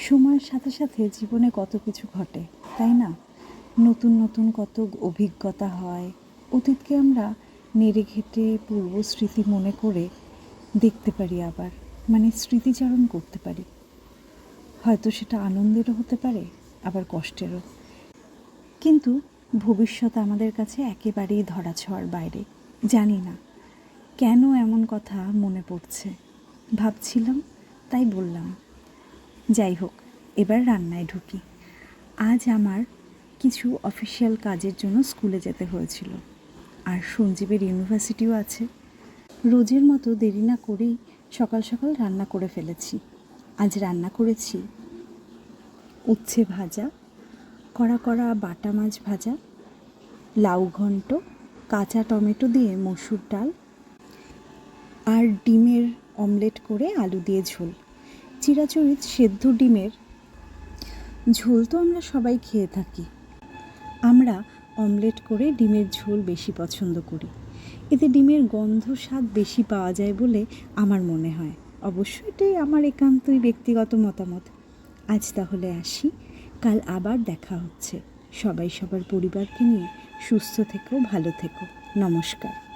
সময়ের সাথে সাথে জীবনে কত কিছু ঘটে, তাই না? নতুন নতুন কত অভিজ্ঞতা হয়। অতীতকে আমরা নেড়ে ঘেঁটে পূর্ব স্মৃতি মনে করে দেখতে পারি, আবার স্মৃতিচারণ করতে পারি। হয়তো সেটা আনন্দেরও হতে পারে, আবার কষ্টেরও। কিন্তু ভবিষ্যৎ আমাদের কাছে একেবারেই ধরাছোঁয়ার বাইরে। জানি না কেন এমন কথা মনে পড়ছে, ভাবছিলাম তাই বললাম। যাই হোক, এবার রান্নায় ঢুকি। আজ আমার কিছু অফিসিয়াল কাজের জন্য স্কুলে যেতে হয়েছিল, আর সঞ্জীবের ইউনিভার্সিটিও আছে। রোজের মতো দেরি না করেই সকাল সকাল রান্না করে ফেলেছি। আজ রান্না করেছি উচ্ছে ভাজা, কড়া কড়া বাটা মাছ ভাজা, লাউ ঘন্ট, কাঁচা টমেটো দিয়ে মসুর ডাল, আর ডিমের অমলেট করে আলু দিয়ে ঝোল। চিরাচরিত সেদ্ধ ডিমের ঝোল তো আমরা সবাই খেয়ে থাকি। আমরা অমলেট করে ডিমের ঝোল বেশি পছন্দ করি। এতে ডিমের গন্ধ স্বাদ বেশি পাওয়া যায় বলে আমার মনে হয়। অবশ্য এটাই আমার একান্তই ব্যক্তিগত মতামত। আজ তাহলে আসি, কাল আবার দেখা হচ্ছে। সবাই সবার পরিবারকে নিয়ে সুস্থ থেকো, ভালো থেকো। নমস্কার।